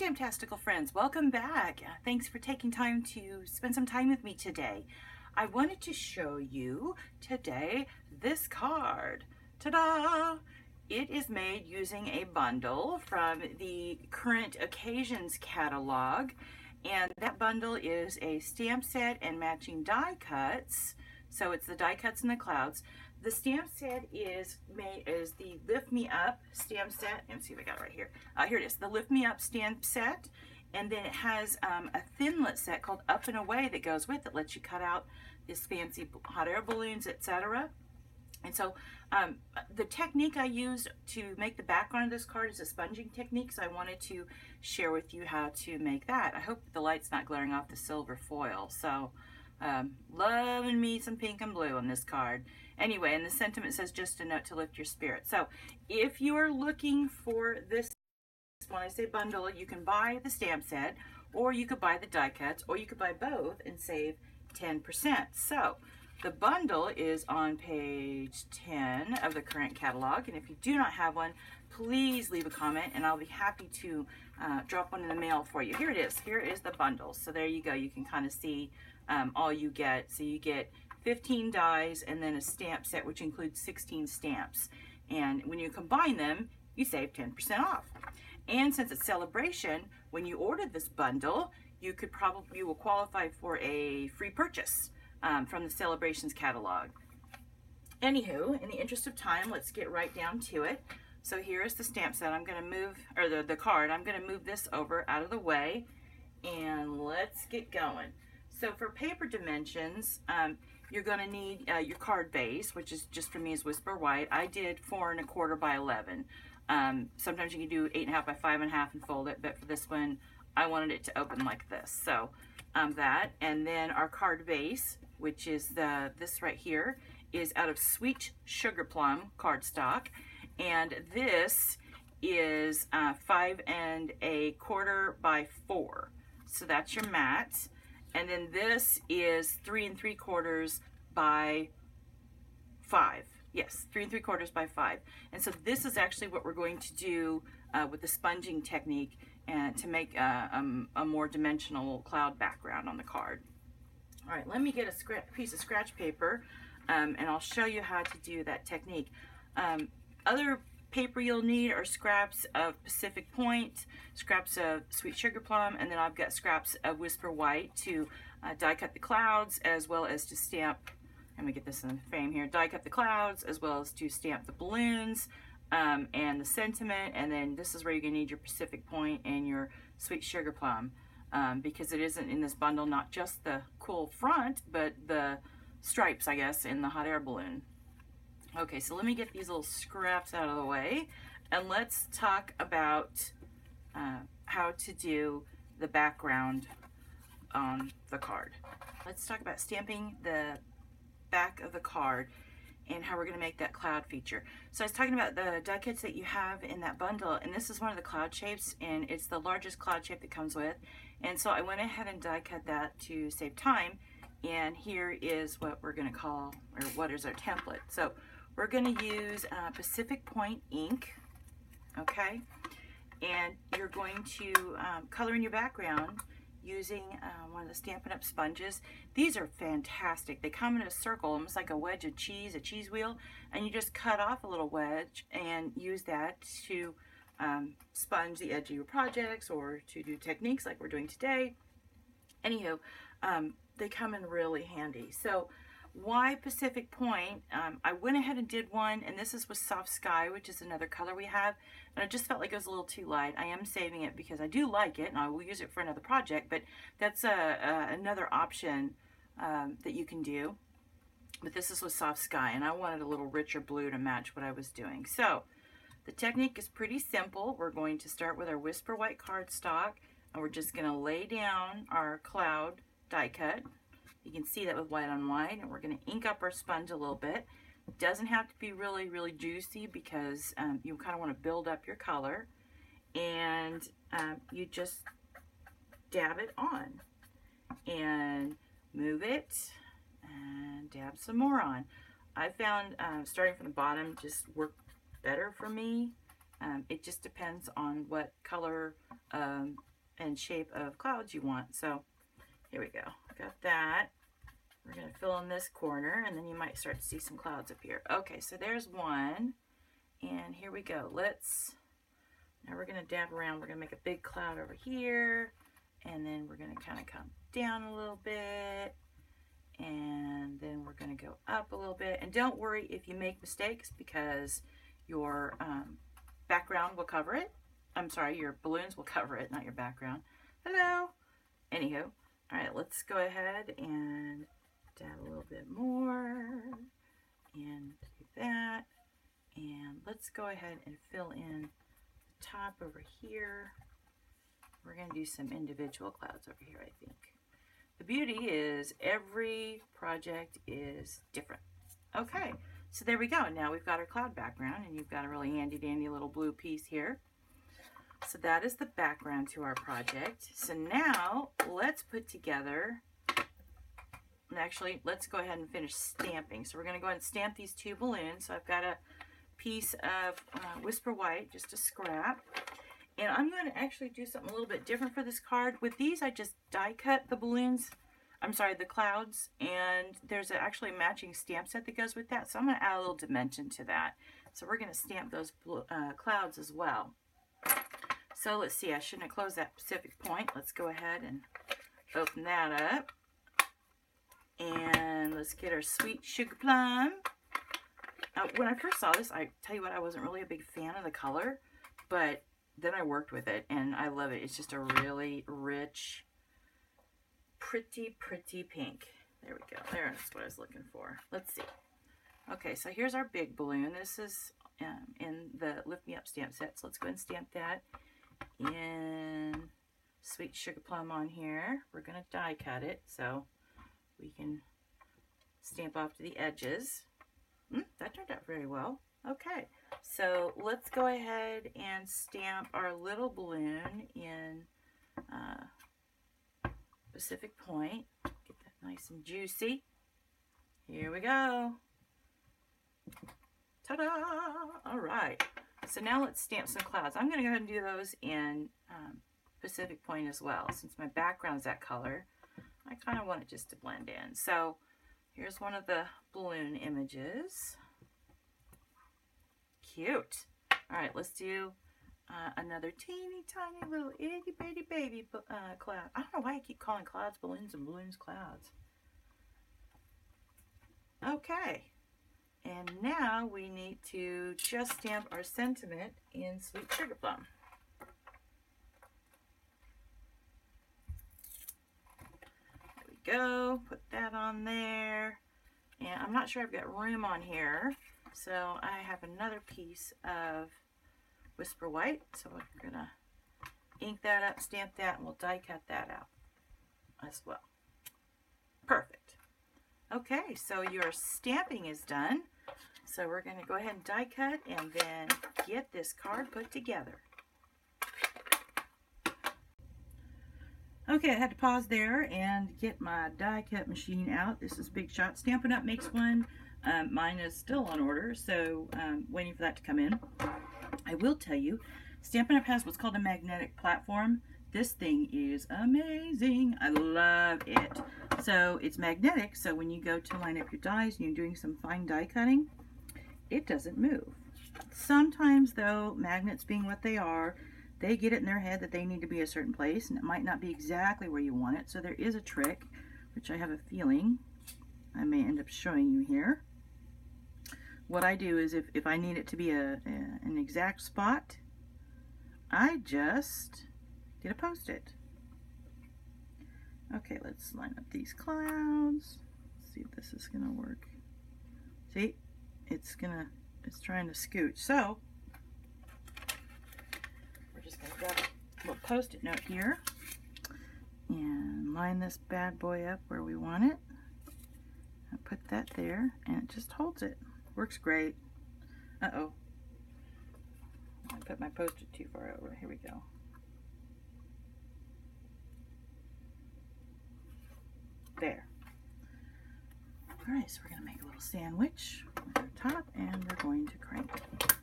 Stamptastical friends, welcome back. Thanks for taking time to spend some time with me today. I wanted to show you today this card. Ta-da! It is made using a bundle from the Current Occasions catalog, and that bundle is a stamp set and matching die cuts. So it's the die cuts and the clouds. The stamp set is the Lift Me Up stamp set. Let's see if I got it right here. Here it is, the Lift Me Up stamp set. And then it has a thinlet set called Up and Away that goes with it. Lets you cut out this fancy hot air balloons, etc. And so the technique I used to make the background of this card is a sponging technique. So I wanted to share with you how to make that. I hope the light's not glaring off the silver foil. So loving me some pink and blue on this card. Anyway, and the sentiment says, just a note to lift your spirit. So if you are looking for this, when I say bundle, you can buy the stamp set, or you could buy the die cuts, or you could buy both and save 10%. So the bundle is on page 10 of the current catalog, and if you do not have one, please leave a comment and I'll be happy to drop one in the mail for you. Here it is. Here is the bundle. So there you go. You can kind of see all you get. So you get 15 dies and then a stamp set, which includes 16 stamps. And when you combine them, you save 10% off. And since it's celebration, when you order this bundle, you will qualify for a free purchase from the Celebrations catalog. Anywho, in the interest of time, let's get right down to it. So here is the stamp set. I'm going to move, or the card, I'm going to move this over out of the way, and let's get going. So for paper dimensions, you're going to need your card base, which is just for me is Whisper White. I did 4 1/4 by 11. Sometimes you can do 8 1/2 by 5 1/2 and fold it, but for this one, I wanted it to open like this. So that, and then our card base, which is this right here, is out of Sweet Sugar Plum cardstock, and this is 5 1/4 by 4. So that's your mat. And then this is 3 3/4 by 5. Yes, 3 3/4 by 5. And so this is actually what we're going to do with the sponging technique and to make a more dimensional cloud background on the card. All right, let me get a piece of scratch paper and I'll show you how to do that technique. Other paper you'll need are scraps of Pacific Point, scraps of Sweet Sugar Plum, and then I've got scraps of Whisper White to die cut the clouds, as well as to stamp, let me get this in the frame here, die cut the clouds, as well as to stamp the balloons and the sentiment. And then this is where you're going to need your Pacific Point and your Sweet Sugar Plum, because it isn't in this bundle, not just the cool front, but the stripes, I guess, in the hot air balloon. Okay, so let me get these little scraps out of the way, and let's talk about how to do the background on the card. Let's talk about stamping the back of the card and how we're going to make that cloud feature. So I was talking about the die cuts that you have in that bundle, and this is one of the cloud shapes, and it's the largest cloud shape that comes with. And so I went ahead and die cut that to save time, and here is what we're going to call, or what is our template. So we're going to use Pacific Point ink, okay? And you're going to color in your background using one of the Stampin' Up sponges. These are fantastic. They come in a circle, almost like a wedge of cheese, a cheese wheel, and you just cut off a little wedge and use that to sponge the edge of your projects or to do techniques like we're doing today. Anywho, they come in really handy. So why Pacific Point? I went ahead and did one, and this is with Soft Sky, which is another color we have, and I just felt like it was a little too light. I am saving it because I do like it, and I will use it for another project, but that's another option that you can do. But this is with Soft Sky, and I wanted a little richer blue to match what I was doing. So the technique is pretty simple. We're going to start with our Whisper White cardstock, and we're just going to lay down our cloud die cut. You can see that with white on white, and we're going to ink up our sponge a little bit. It doesn't have to be really, really juicy because you kind of want to build up your color, and you just dab it on and move it and dab some more on. I found starting from the bottom just worked better for me. It just depends on what color and shape of clouds you want. So here we go. Got that. We're going to fill in this corner, and then you might start to see some clouds up here. Okay, so there's one. And here we go. Now we're going to dab around. We're going to make a big cloud over here. And then we're going to kind of come down a little bit. And then we're going to go up a little bit. And don't worry if you make mistakes, because your background will cover it. I'm sorry, your balloons will cover it, not your background. Hello. Anywho, all right, let's go ahead and dab a little bit more. And do that. And let's go ahead and fill in the top over here. We're going to do some individual clouds over here, I think. The beauty is every project is different. Okay, so there we go. Now we've got our cloud background, and you've got a really handy dandy little blue piece here. So that is the background to our project. So now let's put together, actually let's go ahead and finish stamping. So we're going to go ahead and stamp these two balloons. So I've got a piece of Whisper White, just a scrap. And I'm going to actually do something a little bit different for this card. With these, I just die cut the balloons, the clouds, and there's actually a matching stamp set that goes with that. So I'm going to add a little dimension to that. So we're going to stamp those clouds as well. So let's see, I shouldn't have closed that Pacific point. Let's go ahead and open that up. And let's get our sweet sugar plum. When I first saw this, I tell you what, I wasn't really a big fan of the color, but then I worked with it and I love it. It's just a really rich, pretty pink. There we go. There's what I was looking for. Let's see. Okay, so here's our big balloon. This is in the Lift Me Up stamp set. So let's go ahead and stamp that in sweet sugar plum on here. We're going to die cut it so we can stamp off to the edges. That turned out very well. Okay, so let's go ahead and stamp our little balloon in Pacific Point. Get that nice and juicy. Here we go. Ta-da! All right, so now let's stamp some clouds. I'm going to go ahead and do those in Pacific Point as well. Since my background's that color, I kind of want it just to blend in. So here's one of the balloon images. Cute. All right, let's do another teeny tiny little itty bitty baby cloud. I don't know why I keep calling clouds balloons and balloons clouds. Okay, and now we need to just stamp our sentiment in sweet sugar plum. There we go. Put that on there. And I'm not sure I've got room on here, so I have another piece of Whisper White. So we're going to ink that up, stamp that, and we'll die cut that out as well. Perfect. Okay, so your stamping is done. So we're going to go ahead and die cut and then get this card put together. Okay, I had to pause there and get my die cut machine out. This is Big Shot. Stampin' Up makes one. Mine is still on order, so waiting for that to come in. I will tell you, Stampin' Up has what's called a magnetic platform. This thing is amazing. I love it. So it's magnetic, so when you go to line up your dies and you're doing some fine die cutting, it doesn't move. Sometimes though, magnets being what they are, they get it in their head that they need to be a certain place, and it might not be exactly where you want it. So there is a trick, which I have a feeling I may end up showing you here. What I do is if I need it to be an exact spot, I just get a Post-it. Okay, let's line up these clouds. Let's see if this is gonna work. See, it's trying to scooch. So we're just gonna grab a little Post-it note here and line this bad boy up where we want it. And put that there, and it just holds it. Works great. Uh-oh. I put my Post-it too far over. Here we go. There. All right, so we're going to make a little sandwich with our top, and we're going to crank it.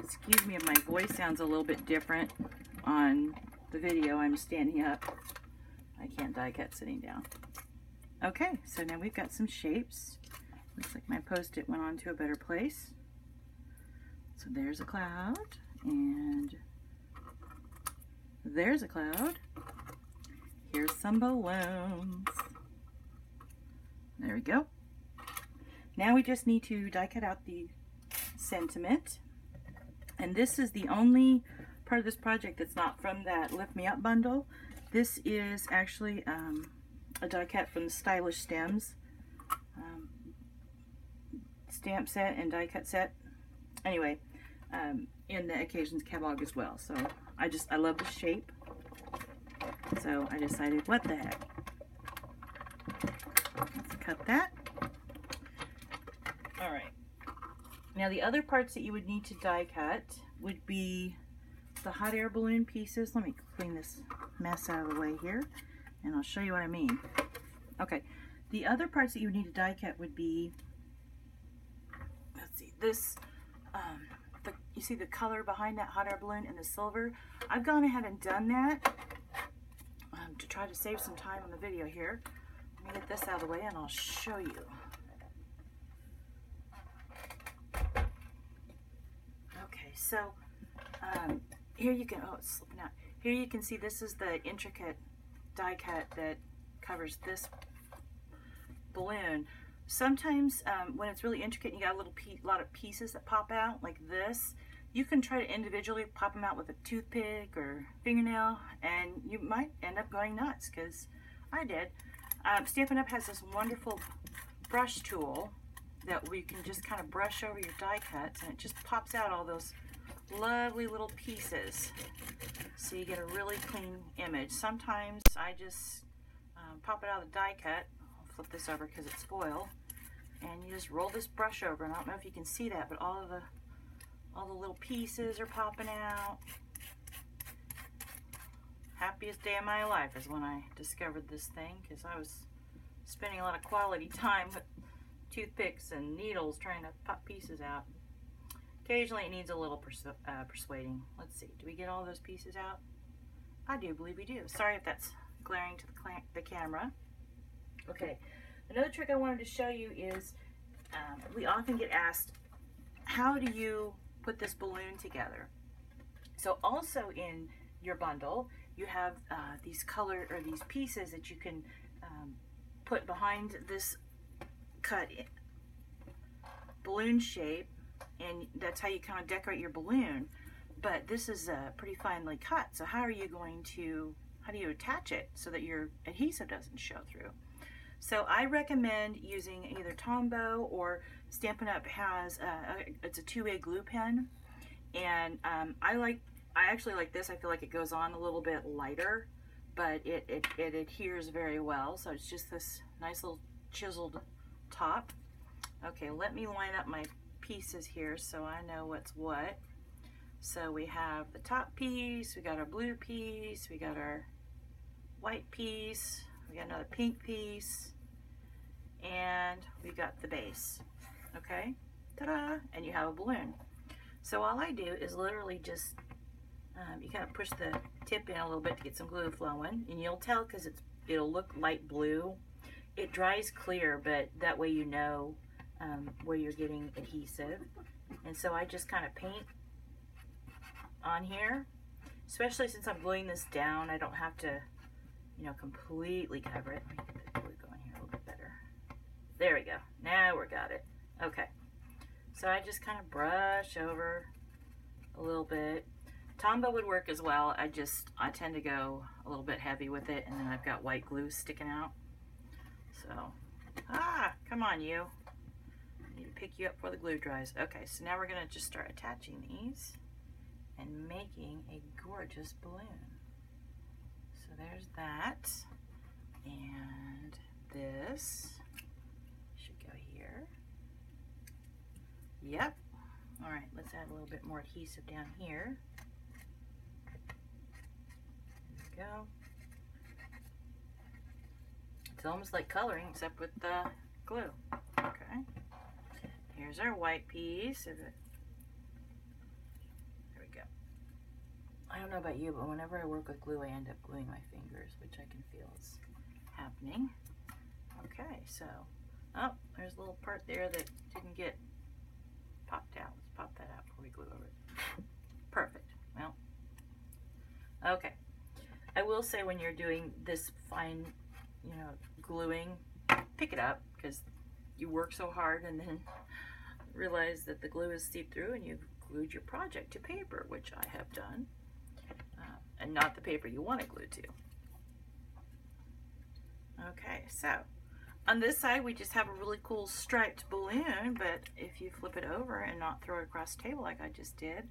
Excuse me if my voice sounds a little bit different. on the video I'm standing up. I can't die cut sitting down. Okay, so now we've got some shapes. Looks like my post-it went on to a better place. So there's a cloud, and there's a cloud. Here's some balloons. There we go. Now we just need to die cut out the sentiment. And this is the only part of this project that's not from that Lift Me Up bundle. This is actually a die cut from the Stylish Stems stamp set and die cut set. Anyway, in the Occasions catalog as well. So I love the shape. So I decided, what the heck? Let's cut that. All right. Now the other parts that you would need to die cut would be the hot air balloon pieces. Let me clean this mess out of the way here, and I'll show you what I mean. Okay, the other parts that you would need to die cut would be, let's see, this, you see the color behind that hot air balloon and the silver? I've gone ahead and done that to try to save some time on the video here. Let me get this out of the way and I'll show you. Okay, so here you can, oh, it's slipping out. Here you can see this is the intricate die cut that covers this balloon. Sometimes when it's really intricate and you got a lot of pieces that pop out like this, you can try to individually pop them out with a toothpick or fingernail, and you might end up going nuts, because I did. Stampin' Up! Has this wonderful brush tool that we can just kind of brush over your die cuts, and it just pops out all those lovely little pieces, so you get a really clean image. Sometimes I just pop it out of the die cut. I'll flip this over because it's foil, and you just roll this brush over, and I don't know if you can see that, but all the little pieces are popping out. Happiest day of my life is when I discovered this thing, because I was spending a lot of quality time with toothpicks and needles trying to pop pieces out. Occasionally it needs a little persuading. Let's see, do we get all those pieces out? I do believe we do. Sorry if that's glaring to the camera. Okay, another trick I wanted to show you is we often get asked, how do you put this balloon together? So also in your bundle, you have these pieces that you can put behind this cut balloon shape, and that's how you kind of decorate your balloon. But this is pretty finely cut, so how do you attach it so that your adhesive doesn't show through? So I recommend using either Tombow, or Stampin' Up! Has it's a two-way glue pen, and I actually like this. I feel like it goes on a little bit lighter, but it adheres very well. So it's just this nice little chiseled top. Okay, let me line up my pieces here so I know what's what. So we have the top piece, we got our blue piece, we got our white piece, we got another pink piece, and we got the base. Okay, ta-da! And you have a balloon. So all I do is literally just you kind of push the tip in a little bit to get some glue flowing, and you'll tell because it'll look light blue. It dries clear, but that way you know where you're getting adhesive. And so I just kind of paint on here, especially since I'm gluing this down. I don't have to, completely cover it. Let me get the glue going here a little bit better. There we go. Now we got it. Okay. So I just kind of brush over a little bit. Tombow would work as well. I tend to go a little bit heavy with it, and then I've got white glue sticking out. So, come on you. I need to pick you up before the glue dries. Okay, so now we're gonna just start attaching these and making a gorgeous balloon. So there's that, and this should go here. Yep. All right, let's add a little bit more adhesive down here. There we go. It's almost like coloring, except with the glue. Okay. Here's our white piece. There we go. I don't know about you, but whenever I work with glue, I end up gluing my fingers, which I can feel is happening. Okay, so, oh, there's a little part there that didn't get popped out. Let's pop that out before we glue over it. Perfect. Well, okay. I will say when you're doing this fine, you know, gluing, pick it up, because you work so hard and then realize that the glue is seeped through and you've glued your project to paper, which I have done, and not the paper you want to glue to. Okay, so on this side we just have a really cool striped balloon, but if you flip it over and not throw it across the table like I just did,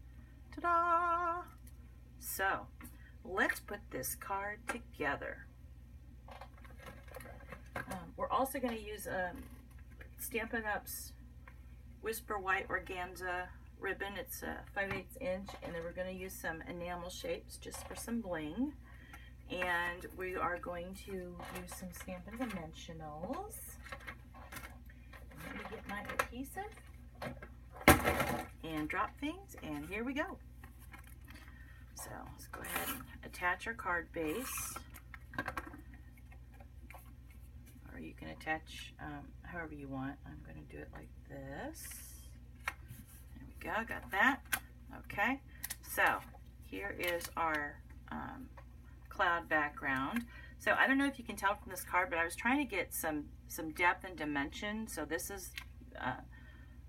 ta-da! So let's put this card together. We're also going to use Stampin' Up's Whisper White Organza ribbon. It's 5/8 inch, and then we're going to use some enamel shapes just for some bling. And we are going to use some Stampin' Dimensionals. Let me get my adhesive and drop things, and here we go. So let's go ahead and attach our card base. Or you can attach however you want. I'm going to do it like this. There we go, got that. Okay, so here is our cloud background. So I don't know if you can tell from this card, but I was trying to get some depth and dimension. So this is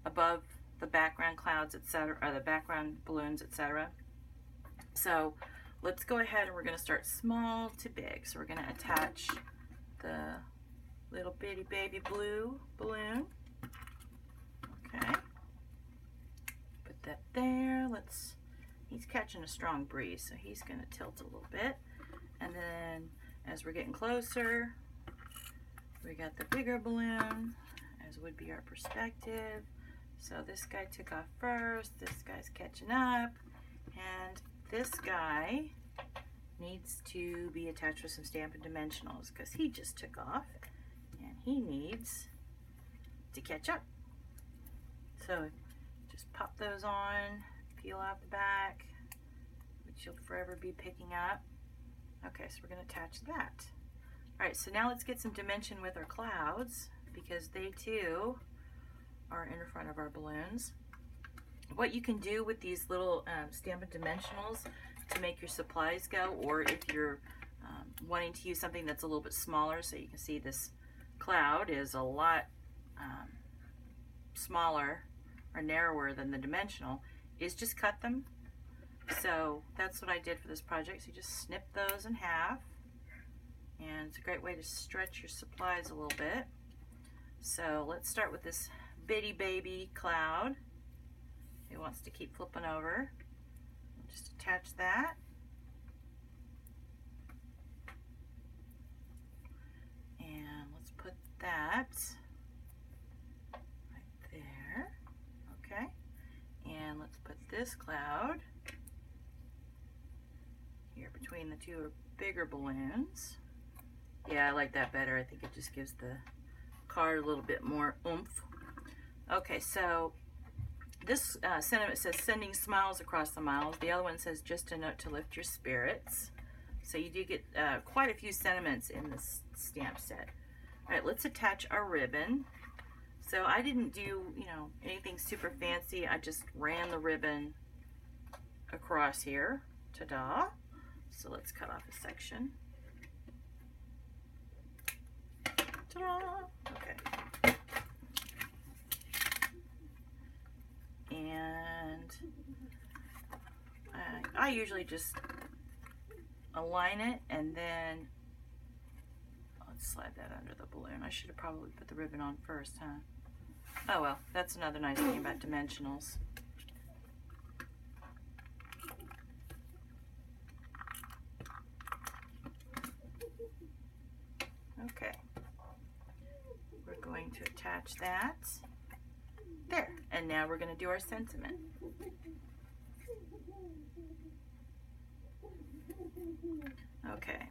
above the background clouds, etc., or the background balloons, etc. So let's go ahead and we're going to start small to big. So we're going to attach the little bitty baby blue balloon. Okay, put that there. He's catching a strong breeze, so he's going to tilt a little bit. And then as we're getting closer, we got the bigger balloon, as would be our perspective. So this guy took off first, this guy's catching up, and this guy needs to be attached with some Stampin' Dimensionals because he just took off and he needs to catch up. So just pop those on, peel out the back, which you'll forever be picking up. Okay, so we're going to attach that. All right, so now let's get some dimension with our clouds because they too are in front of our balloons. What you can do with these little Stampin' Dimensionals to make your supplies go, or if you're wanting to use something that's a little bit smaller, so you can see this cloud is a lot smaller or narrower than the dimensional, is just cut them. So that's what I did for this project. So you just snip those in half, and it's a great way to stretch your supplies a little bit. So let's start with this bitty baby cloud. It wants to keep flipping over. Just attach that. And let's put that right there. Okay. And let's put this cloud here between the two bigger balloons. Yeah, I like that better. I think it just gives the card a little bit more oomph. Okay, so this sentiment says sending smiles across the miles. The other one says just a note to lift your spirits. So you do get quite a few sentiments in this stamp set. All right, let's attach our ribbon. So I didn't do, you know, anything super fancy. I just ran the ribbon across here. Ta-da. So let's cut off a section. Ta-da. Okay. And I usually just align it and then let's slide that under the balloon. I should have probably put the ribbon on first, huh? Oh well, that's another nice thing about dimensionals. Okay, we're going to attach that there, and now we're going to do our sentiment. Okay,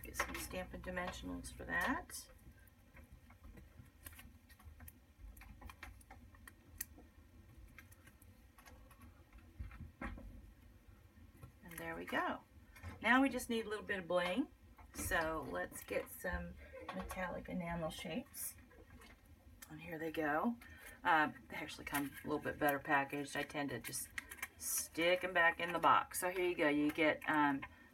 get some Stampin' Dimensionals for that. go. Now we just need a little bit of bling. So let's get some metallic enamel shapes. And here they go. They actually come a little bit better packaged. I tend to just stick them back in the box. So here you go. You get,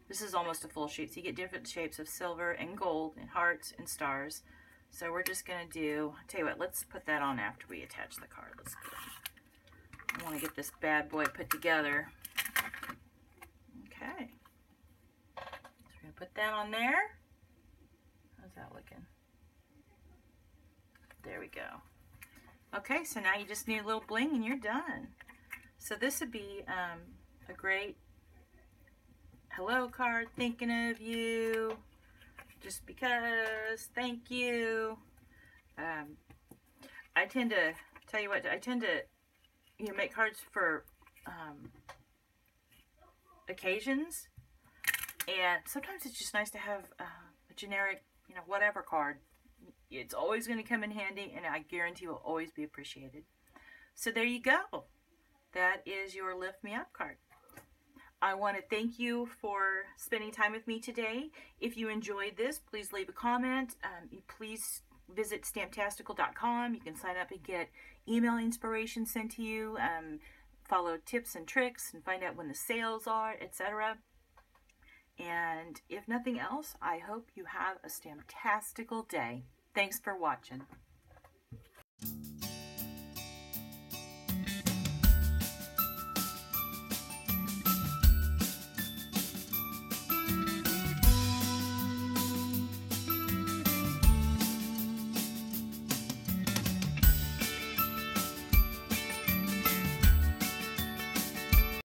this is almost a full sheet. So you get different shapes of silver and gold and hearts and stars. So we're just going to do, I'll tell you what, let's put that on after we attach the card. Let's go. I want to get this bad boy put together. Okay. So we're going to put that on there. How's that looking? There we go. Okay, so now you just need a little bling and you're done. So this would be a great hello card, thinking of you, just because, thank you. I tend to, tell you what, I tend to, you know, make cards for occasions, and sometimes it's just nice to have a generic, you know, whatever card. It's always going to come in handy, and I guarantee will always be appreciated. So there you go. That is your Lift Me Up card. I want to thank you for spending time with me today. If you enjoyed this, please leave a comment. Please visit Stamptastical.com. You can sign up and get email inspiration sent to you, follow tips and tricks, and find out when the sales are, etc. And if nothing else, I hope you have a Stampastical day. Thanks for watching.